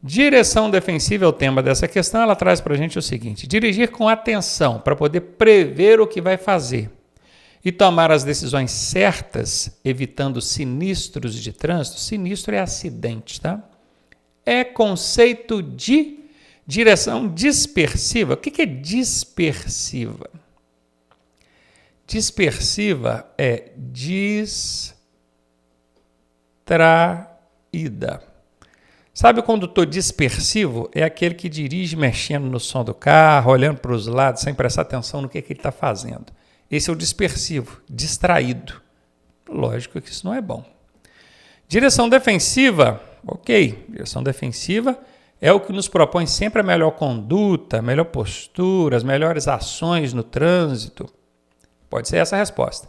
Direção defensiva é o tema dessa questão. Ela traz para a gente o seguinte: dirigir com atenção para poder prever o que vai fazer e tomar as decisões certas, evitando sinistros de trânsito. Sinistro é acidente, tá? É conceito de direção dispersiva. O que é dispersiva? Dispersiva é distraída. Sabe o condutor dispersivo? É aquele que dirige mexendo no som do carro, olhando para os lados, sem prestar atenção no que ele está fazendo. Esse é o dispersivo, distraído. Lógico que isso não é bom. Direção defensiva, ok. Direção defensiva é o que nos propõe sempre a melhor conduta, a melhor postura, as melhores ações no trânsito. Pode ser essa a resposta.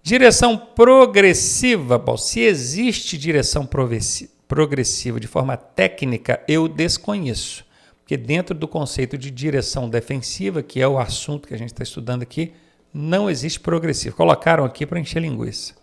Direção progressiva, bom, se existe direção progressiva de forma técnica, eu desconheço. Porque dentro do conceito de direção defensiva, que é o assunto que a gente está estudando aqui, não existe progressivo. Colocaram aqui para encher linguiça.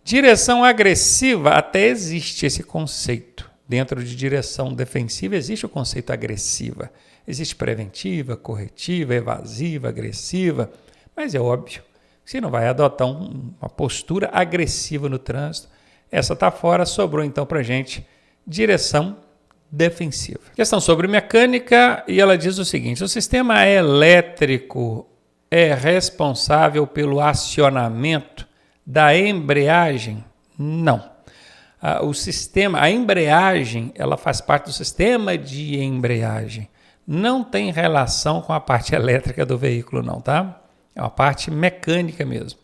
Direção agressiva, até existe esse conceito. Dentro de direção defensiva existe o conceito agressiva. Existe preventiva, corretiva, evasiva, agressiva. Mas é óbvio, você não vai adotar uma postura agressiva no trânsito. Essa está fora, sobrou então para a gente direção defensiva. Questão sobre mecânica, e ela diz o seguinte: o sistema elétrico é responsável pelo acionamento da embreagem? Não. A embreagem, ela faz parte do sistema de embreagem. Não tem relação com a parte elétrica do veículo, não, tá? É uma parte mecânica mesmo.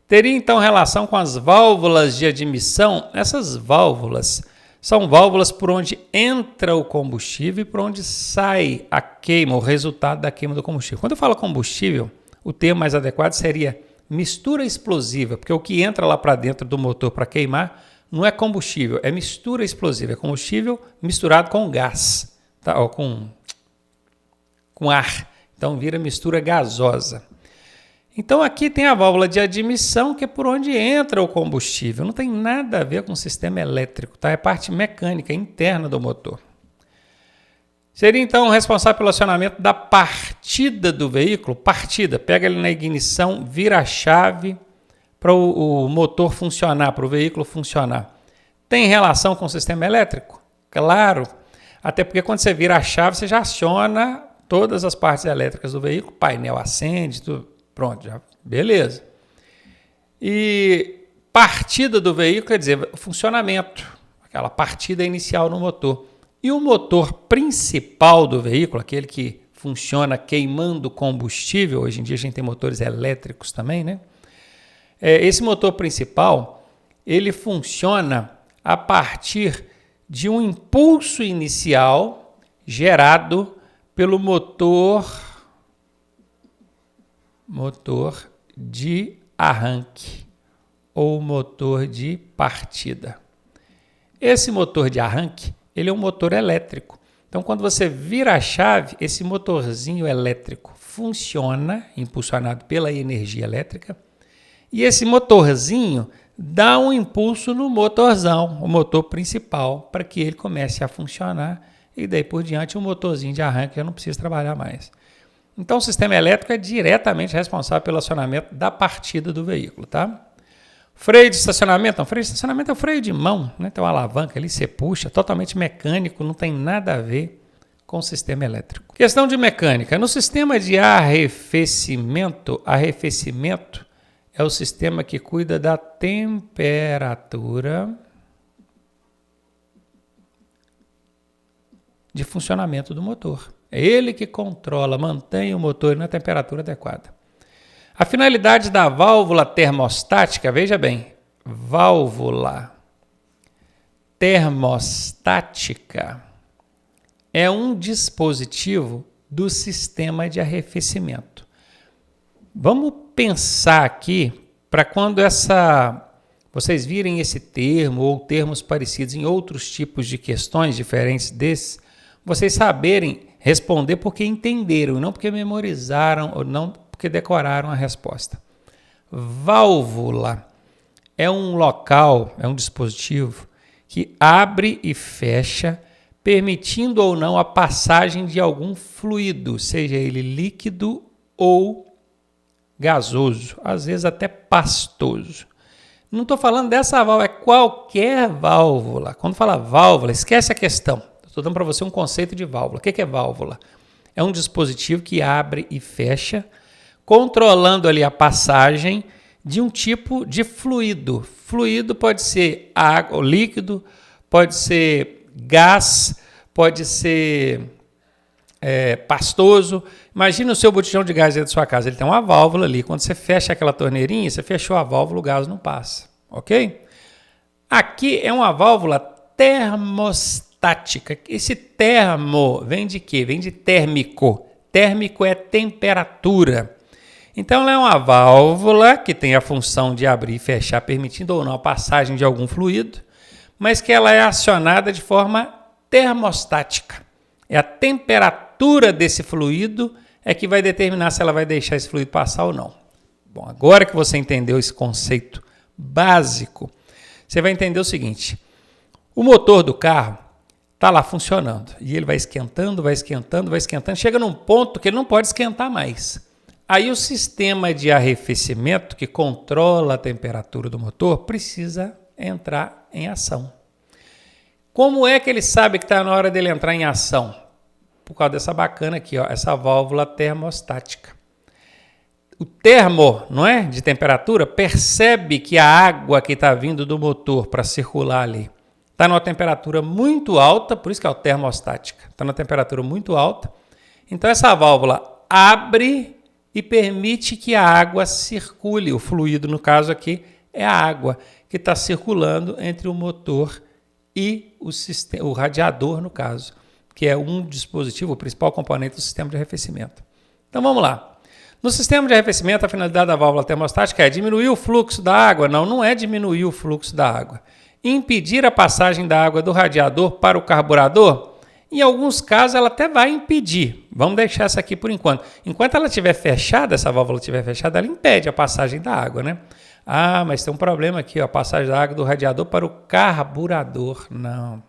Teria então relação com as válvulas de admissão? Essas válvulas são válvulas por onde entra o combustível e por onde sai a queima, o resultado da queima do combustível. Quando eu falo combustível, o termo mais adequado seria mistura explosiva, porque o que entra lá para dentro do motor para queimar não é combustível, é mistura explosiva, é combustível misturado com gás, tá? Ou com ar. Então vira mistura gasosa. Então aqui tem a válvula de admissão, que é por onde entra o combustível. Não tem nada a ver com o sistema elétrico, tá? É parte mecânica interna do motor. Seria então responsável pelo acionamento da partida do veículo. Partida, pega ele na ignição, vira a chave para o motor funcionar, para o veículo funcionar. Tem relação com o sistema elétrico? Claro. Até porque quando você vira a chave, você já aciona todas as partes elétricas do veículo, painel acende, tudo. Pronto, já, beleza. E partida do veículo quer dizer funcionamento, aquela partida inicial no motor. E o motor principal do veículo, aquele que funciona queimando combustível, hoje em dia a gente tem motores elétricos também, né? Esse motor principal, ele funciona a partir de um impulso inicial gerado pelo motor de arranque ou motor de partida. Esse motor de arranque, ele é um motor elétrico. Então, quando você vira a chave, esse motorzinho elétrico funciona, impulsionado pela energia elétrica, e esse motorzinho dá um impulso no motorzão, o motor principal, para que ele comece a funcionar, e daí por diante o motorzinho de arranque já não precisa trabalhar mais. Então, o sistema elétrico é diretamente responsável pelo acionamento da partida do veículo, tá? Freio de estacionamento? Não, freio de estacionamento é o freio de mão, né? Tem uma alavanca ali, você puxa, totalmente mecânico, não tem nada a ver com o sistema elétrico. Questão de mecânica. No sistema de arrefecimento é o sistema que cuida da temperatura de funcionamento do motor. É ele que controla, mantém o motor na temperatura adequada. A finalidade da válvula termostática, veja bem, válvula termostática é um dispositivo do sistema de arrefecimento. Vamos pensar aqui para quando vocês virem esse termo ou termos parecidos em outros tipos de questões diferentes desses, vocês saberem responder porque entenderam, não porque memorizaram ou não porque decoraram a resposta. Válvula é um local, é um dispositivo que abre e fecha permitindo ou não a passagem de algum fluido, seja ele líquido ou gasoso, às vezes até pastoso. Não estou falando dessa válvula, é qualquer válvula. Quando fala válvula, esquece a questão. Estou dando para você um conceito de válvula. O que é válvula? É um dispositivo que abre e fecha, controlando ali a passagem de um tipo de fluido. Fluido pode ser água, ou líquido, pode ser gás, pode ser pastoso. Imagina o seu botijão de gás dentro da sua casa. Ele tem uma válvula ali. Quando você fecha aquela torneirinha, você fechou a válvula, o gás não passa. Ok? Aqui é uma válvula termostática. Esse termo vem de quê? Vem de térmico. Térmico é temperatura. Então, ela é uma válvula que tem a função de abrir e fechar, permitindo ou não a passagem de algum fluido, mas que ela é acionada de forma termostática. É a temperatura desse fluido é que vai determinar se ela vai deixar esse fluido passar ou não. Bom, agora que você entendeu esse conceito básico, você vai entender o seguinte: o motor do carro está lá funcionando e ele vai esquentando, vai esquentando, vai esquentando, chega num ponto que ele não pode esquentar mais. Aí o sistema de arrefecimento que controla a temperatura do motor precisa entrar em ação. Como é que ele sabe que está na hora dele entrar em ação? Por causa dessa bacana aqui, ó, essa válvula termostática. O termo, não é, de temperatura, percebe que a água que está vindo do motor para circular ali está numa temperatura muito alta, por isso que é o termostática. Está numa temperatura muito alta. Então essa válvula abre e permite que a água circule. O fluido, no caso aqui, é a água que está circulando entre o motor e o radiador, no caso, que é um dispositivo, o principal componente do sistema de arrefecimento. Então vamos lá. No sistema de arrefecimento, a finalidade da válvula termostática é diminuir o fluxo da água. Não, não é diminuir o fluxo da água. Impedir a passagem da água do radiador para o carburador. Em alguns casos, ela até vai impedir. Vamos deixar essa aqui por enquanto. Enquanto ela estiver fechada, essa válvula estiver fechada, ela impede a passagem da água, né? Ah, mas tem um problema aqui, ó, a passagem da água do radiador para o carburador. Não.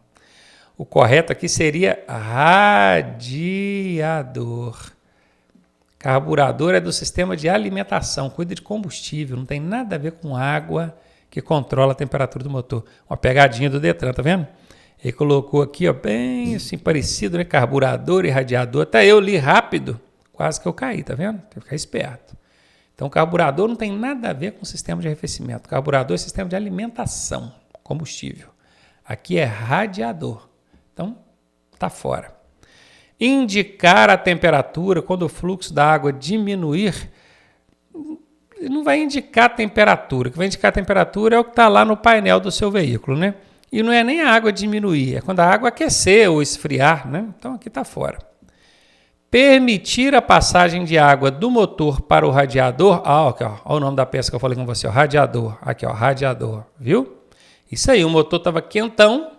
O correto aqui seria radiador. Carburador é do sistema de alimentação, cuida de combustível, não tem nada a ver com água que controla a temperatura do motor. Uma pegadinha do Detran, tá vendo? Ele colocou aqui, ó, bem assim parecido, né? Carburador e radiador. Até eu li rápido, quase que eu caí, tá vendo? Tem que ficar esperto. Então, carburador não tem nada a ver com o sistema de arrefecimento. Carburador é sistema de alimentação, combustível. Aqui é radiador. Então, tá fora. Indicar a temperatura quando o fluxo da água diminuir. Não vai indicar a temperatura. O que vai indicar a temperatura é o que está lá no painel do seu veículo, né? E não é nem a água diminuir, é quando a água aquecer ou esfriar, né? Então aqui está fora. Permitir a passagem de água do motor para o radiador. Ah, aqui, ó, olha o nome da peça que eu falei com você, ó, radiador. Aqui, ó, radiador, viu? Isso aí, o motor estava quentão,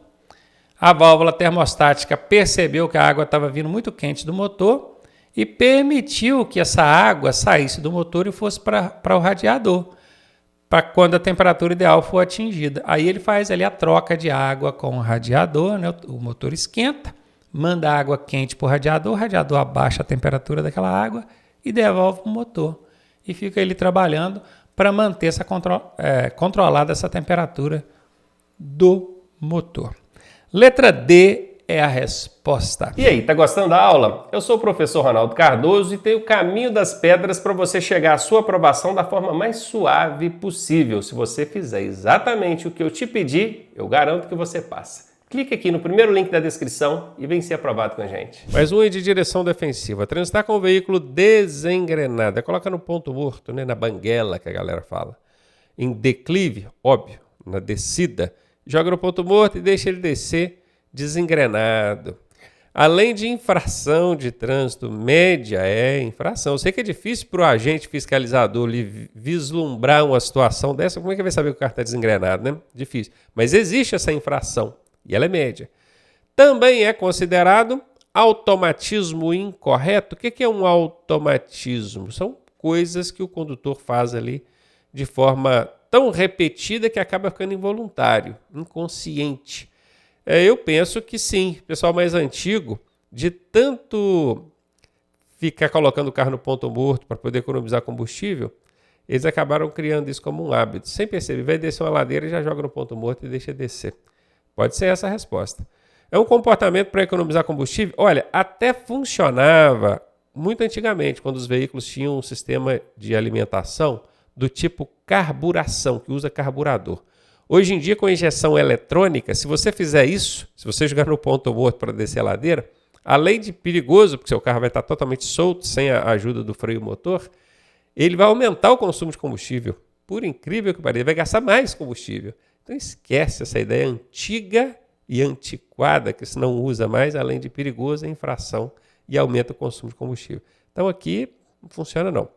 a válvula termostática percebeu que a água estava vindo muito quente do motor e permitiu que essa água saísse do motor e fosse para o radiador, para quando a temperatura ideal for atingida. Aí ele faz ali a troca de água com o radiador, né? O motor esquenta, manda a água quente para o radiador abaixa a temperatura daquela água e devolve para o motor. E fica ele trabalhando para manter controlada essa temperatura do motor. Letra D é a resposta. E aí, tá gostando da aula? Eu sou o professor Ronaldo Cardoso e tenho o caminho das pedras para você chegar à sua aprovação da forma mais suave possível. Se você fizer exatamente o que eu te pedi, eu garanto que você passa. Clique aqui no primeiro link da descrição e vem ser aprovado com a gente. Mais um é de direção defensiva. Transitar com o veículo desengrenado. Coloca no ponto morto, né? Na banguela que a galera fala. Em declive, óbvio, na descida. Joga no ponto morto e deixa ele descer desengrenado. Além de infração de trânsito, média é infração. Eu sei que é difícil para o agente fiscalizador vislumbrar uma situação dessa. Como é que ele vai saber que o carro está desengrenado, né? Difícil. Mas existe essa infração e ela é média. Também é considerado automatismo incorreto. O que é um automatismo? São coisas que o condutor faz ali de forma tão repetida que acaba ficando involuntário, inconsciente. Eu penso que sim. O pessoal mais antigo, de tanto ficar colocando o carro no ponto morto para poder economizar combustível, eles acabaram criando isso como um hábito. Sem perceber, vai descer uma ladeira e já joga no ponto morto e deixa descer. Pode ser essa a resposta. É um comportamento para economizar combustível? Olha, até funcionava muito antigamente, quando os veículos tinham um sistema de alimentação do tipo carburação, que usa carburador. Hoje em dia, com injeção eletrônica, se você fizer isso, se você jogar no ponto morto para descer a ladeira, além de perigoso, porque seu carro vai estar totalmente solto, sem a ajuda do freio motor, ele vai aumentar o consumo de combustível. Por incrível que pareça, ele vai gastar mais combustível. Então esquece essa ideia antiga e antiquada, que se não usa mais, além de perigoso, é infração e aumenta o consumo de combustível. Então aqui não funciona não.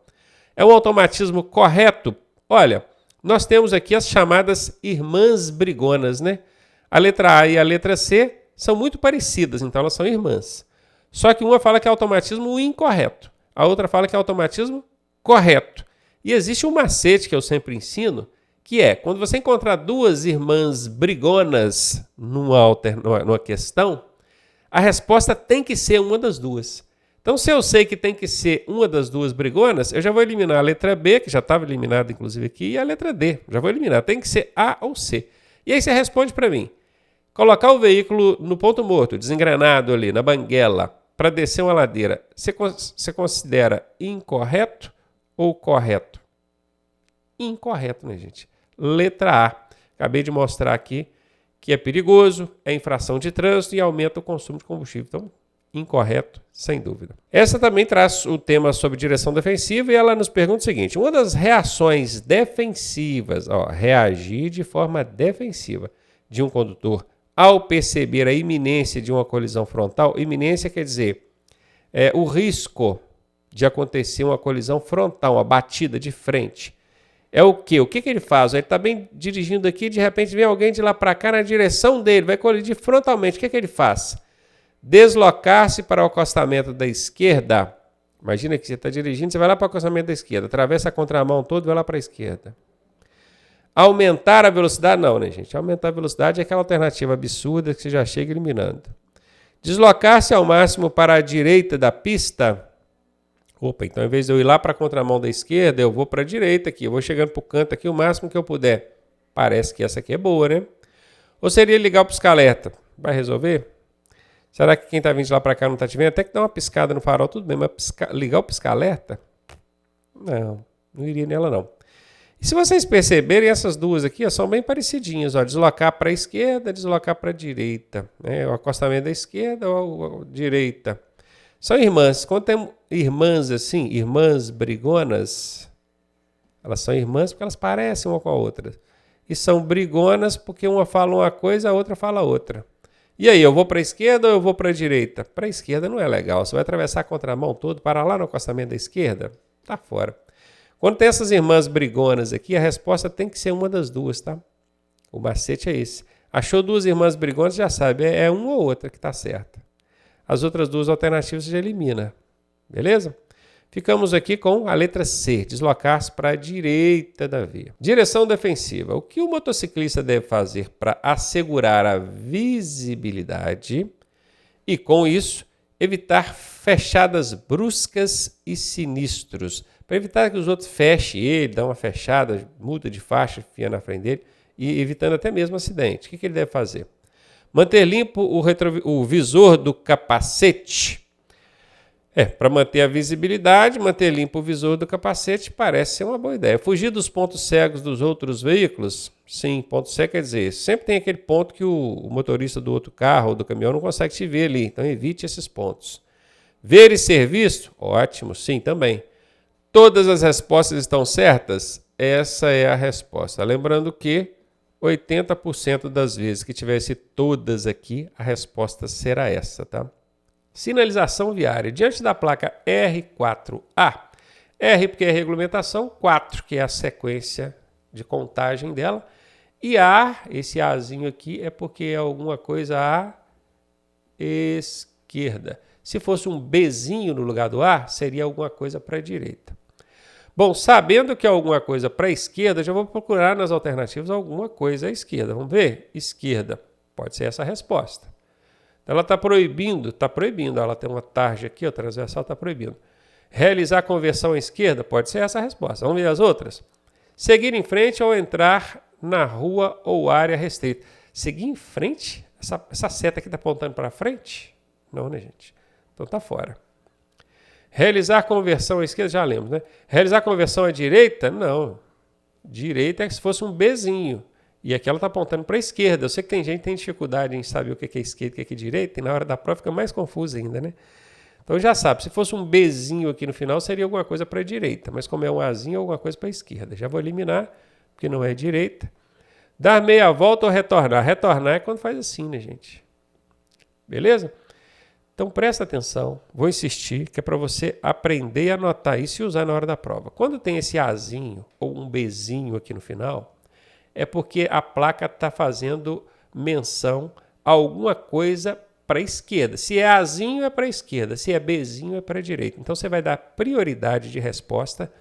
É um automatismo correto? Olha, nós temos aqui as chamadas irmãs brigonas, né? A letra A e a letra C são muito parecidas, então elas são irmãs. Só que uma fala que é automatismo incorreto, a outra fala que é automatismo correto. E existe um macete que eu sempre ensino, que é, quando você encontrar duas irmãs brigonas numa questão, a resposta tem que ser uma das duas. Então, se eu sei que tem que ser uma das duas brigonas, eu já vou eliminar a letra B, que já estava eliminada inclusive aqui, e a letra D. Já vou eliminar. Tem que ser A ou C. E aí você responde para mim. Colocar o veículo no ponto morto, desengrenado ali, na banguela, para descer uma ladeira, você considera incorreto ou correto? Incorreto, né, gente? Letra A. Acabei de mostrar aqui que é perigoso, é infração de trânsito e aumenta o consumo de combustível. Então, incorreto, sem dúvida. Essa também traz o tema sobre direção defensiva e ela nos pergunta o seguinte: uma das reações defensivas, reagir de forma defensiva de um condutor ao perceber a iminência de uma colisão frontal. Iminência quer dizer o risco de acontecer uma colisão frontal, uma batida de frente. É o quê? O que ele faz? Ele está bem dirigindo aqui, de repente vem alguém de lá para cá na direção dele, vai colidir frontalmente. O que ele faz? Deslocar-se para o acostamento da esquerda. Imagina que você está dirigindo, você vai lá para o acostamento da esquerda, atravessa a contramão toda e vai lá para a esquerda. Aumentar a velocidade? Não, né, gente? Aumentar a velocidade é aquela alternativa absurda que você já chega eliminando. Deslocar-se ao máximo para a direita da pista. Opa, então em vez de eu ir lá para a contramão da esquerda, eu vou para a direita aqui. Eu vou chegando para o canto aqui o máximo que eu puder. Parece que essa aqui é boa, né? Ou seria ligar o pisca-alerta? Vai resolver? Será que quem está vindo de lá para cá não está te vendo? Até que dá uma piscada no farol, tudo bem, mas ligar o pisca-alerta? Não iria nela não. E se vocês perceberem, essas duas aqui são bem parecidinhas. Deslocar para a esquerda, deslocar para a direita. O acostamento da esquerda ou a direita. São irmãs. Quando tem irmãs assim, irmãs brigonas, elas são irmãs porque elas parecem uma com a outra. E são brigonas porque uma fala uma coisa, a outra fala outra. E aí, eu vou para a esquerda ou eu vou para a direita? Para a esquerda não é legal. Você vai atravessar a contramão todo, parar lá no acostamento da esquerda, tá fora. Quando tem essas irmãs brigonas aqui, a resposta tem que ser uma das duas, tá? O macete é esse. Achou duas irmãs brigonas, já sabe, é uma ou outra que está certa. As outras duas alternativas você já elimina, beleza? Ficamos aqui com a letra C, deslocar-se para a direita da via. Direção defensiva. O que o motociclista deve fazer para assegurar a visibilidade e, com isso, evitar fechadas bruscas e sinistros? Para evitar que os outros fechem ele, dá uma fechada, muda de faixa, enfia na frente dele, e evitando até mesmo acidente. O que ele deve fazer? Manter limpo o visor do capacete. Para manter a visibilidade, manter limpo o visor do capacete parece ser uma boa ideia. Fugir dos pontos cegos dos outros veículos? Sim, ponto cego quer dizer, sempre tem aquele ponto que o motorista do outro carro ou do caminhão não consegue te ver ali, então evite esses pontos. Ver e ser visto? Ótimo, sim, também. Todas as respostas estão certas? Essa é a resposta. Lembrando que 80% das vezes que tivesse todas aqui, a resposta será essa, tá? Sinalização viária. Diante da placa R4A, R porque é a regulamentação, 4 que é a sequência de contagem dela, e A, esse Azinho aqui, é porque é alguma coisa à esquerda. Se fosse um Bzinho no lugar do A, seria alguma coisa para a direita. Bom, sabendo que é alguma coisa para a esquerda, já vou procurar nas alternativas alguma coisa à esquerda. Vamos ver? Esquerda. Pode ser essa a resposta. Então, ela está proibindo, ela tem uma tarja aqui, o transversal está proibindo. Realizar conversão à esquerda, pode ser essa a resposta. Vamos ver as outras. Seguir em frente ou entrar na rua ou área restrita. Seguir em frente? Essa seta aqui está apontando para frente? Não, né, gente? Então está fora. Realizar conversão à esquerda, já lemos, né? Realizar conversão à direita? Não. Direita é que se fosse um Bzinho. E aqui ela está apontando para a esquerda. Eu sei que tem gente que tem dificuldade em saber o que é esquerda e o que é direita, e na hora da prova fica mais confuso ainda, né? Então já sabe, se fosse um Bzinho aqui no final, seria alguma coisa para a direita. Mas como é um Azinho, alguma coisa para a esquerda. Já vou eliminar, porque não é direita. Dar meia volta ou retornar? Retornar é quando faz assim, né, gente? Beleza? Então presta atenção, vou insistir, que é para você aprender e anotar isso e usar na hora da prova. Quando tem esse Azinho ou um Bzinho aqui no final, é porque a placa está fazendo menção a alguma coisa para a esquerda. Se é Azinho, é para a esquerda. Se é Bzinho, é para a direita. Então você vai dar prioridade de resposta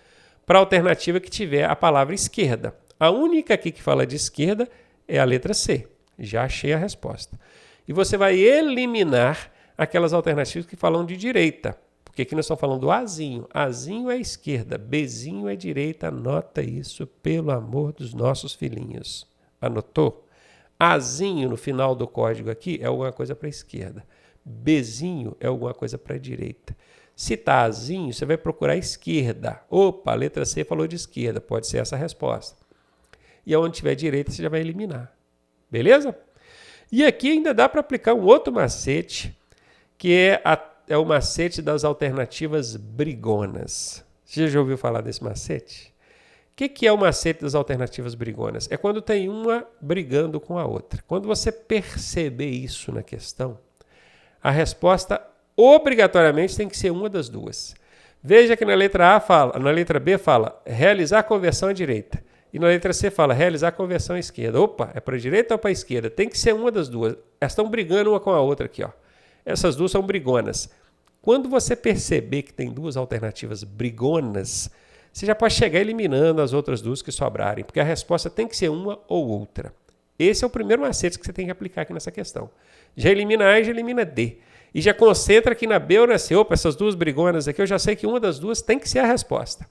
para a alternativa que tiver a palavra esquerda. A única aqui que fala de esquerda é a letra C. Já achei a resposta. E você vai eliminar aquelas alternativas que falam de direita. Porque aqui nós estamos falando do Azinho. Azinho é esquerda, Bzinho é direita. Anota isso, pelo amor dos nossos filhinhos. Anotou? Azinho no final do código aqui é alguma coisa para a esquerda. Bzinho é alguma coisa para a direita. Se está Azinho, você vai procurar a esquerda. Opa, a letra C falou de esquerda. Pode ser essa a resposta. E onde tiver direita, você já vai eliminar. Beleza? E aqui ainda dá para aplicar um outro macete, que é o macete das alternativas brigonas. Você já ouviu falar desse macete? O que é o macete das alternativas brigonas? É quando tem uma brigando com a outra. Quando você perceber isso na questão, a resposta obrigatoriamente tem que ser uma das duas. Veja que na letra B fala realizar conversão à direita. E na letra C fala realizar conversão à esquerda. Opa, é para a direita ou para a esquerda? Tem que ser uma das duas. Elas estão brigando uma com a outra aqui, ó. Essas duas são brigonas. Quando você perceber que tem duas alternativas brigonas, você já pode chegar eliminando as outras duas que sobrarem, porque a resposta tem que ser uma ou outra. Esse é o primeiro macete que você tem que aplicar aqui nessa questão. Já elimina A e já elimina D. E já concentra aqui na B ou na C. Opa, essas duas brigonas aqui, eu já sei que uma das duas tem que ser a resposta.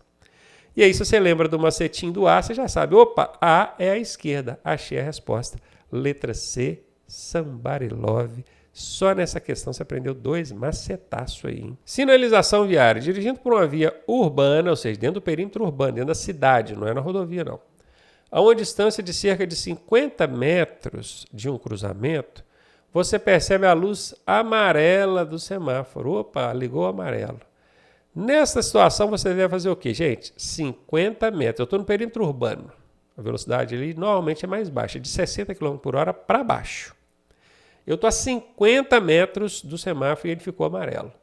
E aí, se você lembra do macetinho do A, você já sabe. Opa, A é a esquerda. Achei a resposta. Letra C, somebody love. Só nessa questão você aprendeu 2 macetaços aí, hein? Sinalização viária. Dirigindo por uma via urbana, ou seja, dentro do perímetro urbano, dentro da cidade, não é na rodovia, não. A uma distância de cerca de 50 metros de um cruzamento, você percebe a luz amarela do semáforo. Opa, ligou o amarelo. Nessa situação, você deve fazer o quê, gente? 50 metros. Eu estou no perímetro urbano. A velocidade ali normalmente é mais baixa, de 60 km por hora para baixo. Eu estou a 50 metros do semáforo e ele ficou amarelo. O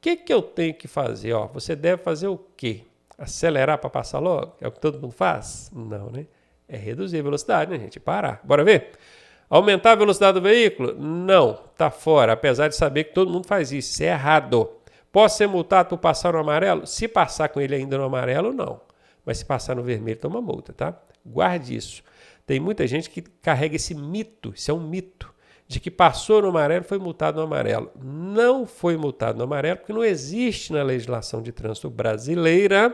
que eu tenho que fazer? Ó, você deve fazer o quê? Acelerar para passar logo? É o que todo mundo faz? Não, né? É reduzir a velocidade, né, gente? Parar. Bora ver? Aumentar a velocidade do veículo? Não, está fora. Apesar de saber que todo mundo faz isso. Isso é errado. Posso ser multado por passar no amarelo? Se passar com ele ainda no amarelo, não. Mas se passar no vermelho, toma multa, tá? Guarde isso. Tem muita gente que carrega esse mito, isso é um mito, de que passou no amarelo e foi multado no amarelo. Não foi multado no amarelo, porque não existe na legislação de trânsito brasileira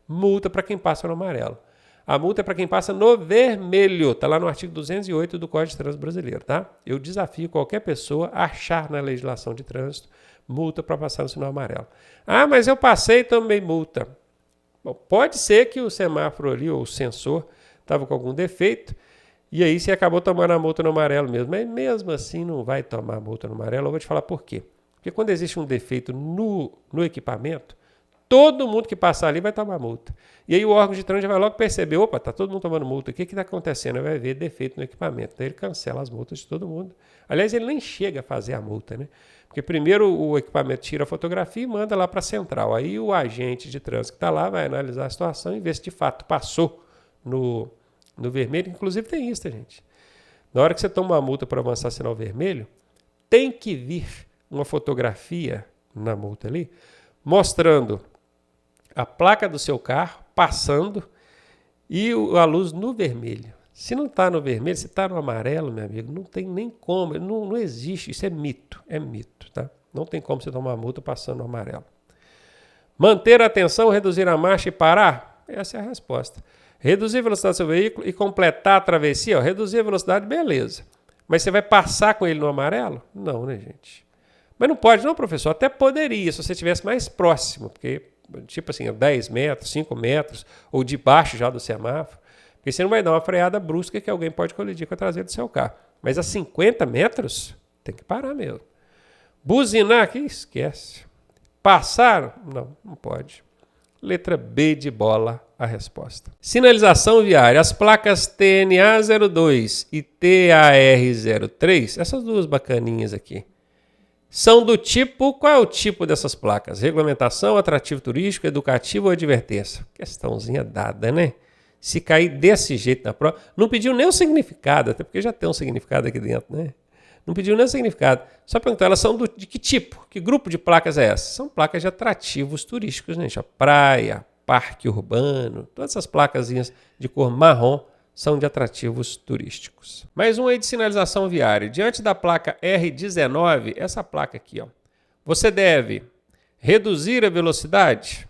multa para quem passa no amarelo. A multa é para quem passa no vermelho. Está lá no artigo 208 do Código de Trânsito Brasileiro, tá? Eu desafio qualquer pessoa a achar na legislação de trânsito multa para passar no sinal amarelo. Ah, mas eu passei e tomei multa. Bom, pode ser que o semáforo ali, ou o sensor, estava com algum defeito, e aí você acabou tomando a multa no amarelo mesmo. Mas mesmo assim não vai tomar a multa no amarelo. Eu vou te falar por quê. Porque quando existe um defeito no equipamento, todo mundo que passar ali vai tomar multa. E aí o órgão de trânsito vai logo perceber, opa, está todo mundo tomando multa, o que está acontecendo? Ele vai ver defeito no equipamento. Então ele cancela as multas de todo mundo. Aliás, ele nem chega a fazer a multa, né? Porque primeiro o equipamento tira a fotografia e manda lá para a central. Aí o agente de trânsito que está lá vai analisar a situação e ver se de fato passou no vermelho. Inclusive tem isso, tá, gente? Na hora que você toma uma multa para avançar sinal vermelho, tem que vir uma fotografia na multa ali, mostrando a placa do seu carro passando e a luz no vermelho. Se não está no vermelho, se está no amarelo, meu amigo, não tem nem como, não existe, isso é mito, tá? Não tem como você tomar multa passando no amarelo. Manter a atenção, reduzir a marcha e parar? Essa é a resposta. Reduzir a velocidade do seu veículo e completar a travessia, reduzir a velocidade, beleza. Mas você vai passar com ele no amarelo? Não, né, gente? Mas não pode não, professor, até poderia, se você estivesse mais próximo, porque, tipo assim, 10 metros, 5 metros, ou debaixo já do semáforo, porque você não vai dar uma freada brusca que alguém pode colidir com a traseira do seu carro. Mas a 50 metros, tem que parar mesmo. Buzinar aqui, esquece. Passar? Não pode. Letra B de bola, a resposta. Sinalização viária. As placas TNA 02 e TAR 03, essas duas bacaninhas aqui, são do tipo... Qual é o tipo dessas placas? Regulamentação, atrativo turístico, educativo ou advertência? Questãozinha dada, né? Se cair desse jeito na prova, não pediu nem o significado, até porque já tem um significado aqui dentro, né? Não pediu nem o significado. Só perguntou, elas são de que tipo? Que grupo de placas é essa? São placas de atrativos turísticos, né? Praia, parque urbano, todas essas placazinhas de cor marrom são de atrativos turísticos. Mais um aí de sinalização viária. Diante da placa R19, essa placa aqui, ó, você deve reduzir a velocidade?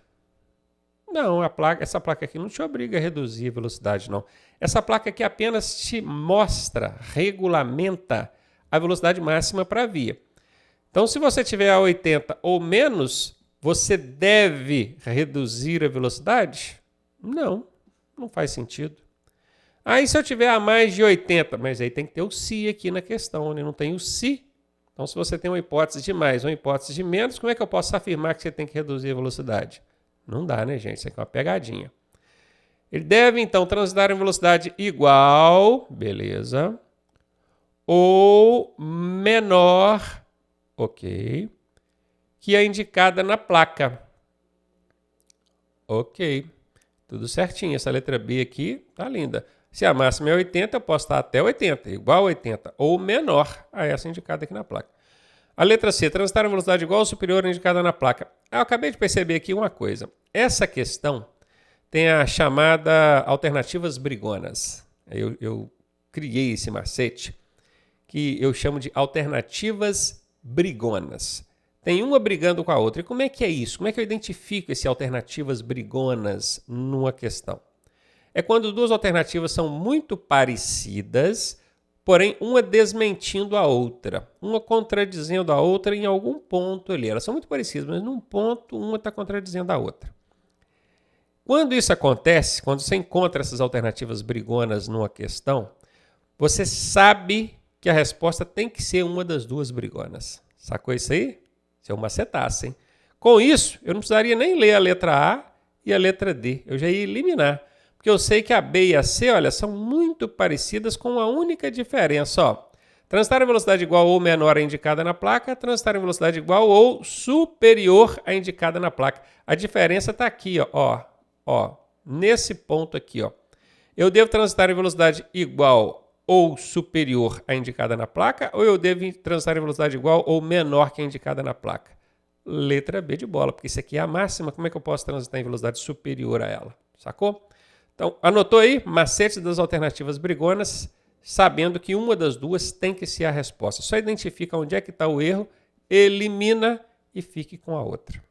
Não, essa placa aqui não te obriga a reduzir a velocidade, não. Essa placa aqui apenas te mostra, regulamenta a velocidade máxima para a via. Então, se você tiver a 80 ou menos, você deve reduzir a velocidade? Não faz sentido. Aí, se eu tiver a mais de 80, mas aí tem que ter o se aqui na questão, né? Não tem o se. Então, se você tem uma hipótese de mais ou uma hipótese de menos, como é que eu posso afirmar que você tem que reduzir a velocidade? Não dá, né, gente? Isso aqui é uma pegadinha. Ele deve, então, transitar em velocidade igual, beleza, ou menor, ok, que é indicada na placa. Ok, tudo certinho. Essa letra B aqui tá linda. Se a máxima é 80, eu posso estar até 80, igual a 80, ou menor a essa indicada aqui na placa. A letra C, transitar em velocidade igual ou superior à indicada na placa. Eu acabei de perceber aqui uma coisa. Essa questão tem a chamada alternativas brigonas. Eu criei esse macete que eu chamo de alternativas brigonas. Tem uma brigando com a outra. E como é que é isso? Como é que eu identifico esse alternativas brigonas numa questão? É quando duas alternativas são muito parecidas, porém uma desmentindo a outra, uma contradizendo a outra em algum ponto ali. Elas são muito parecidas, mas num ponto uma está contradizendo a outra. Quando isso acontece, quando você encontra essas alternativas brigonas numa questão, você sabe que a resposta tem que ser uma das duas brigonas. Sacou isso aí? Isso é um macetaço, hein? Com isso, eu não precisaria nem ler a letra A e a letra D. Eu já ia eliminar. Porque eu sei que a B e a C, olha, são muito parecidas com a única diferença, ó. Transitar em velocidade igual ou menor à indicada na placa, transitar em velocidade igual ou superior à indicada na placa. A diferença está aqui, ó, nesse ponto aqui, ó. Eu devo transitar em velocidade igual ou superior à indicada na placa, ou eu devo transitar em velocidade igual ou menor que a indicada na placa? Letra B de bola, porque isso aqui é a máxima, como é que eu posso transitar em velocidade superior a ela? Sacou? Então, anotou aí? Macete das alternativas brigonas, sabendo que uma das duas tem que ser a resposta. Só identifica onde é que está o erro, elimina e fique com a outra.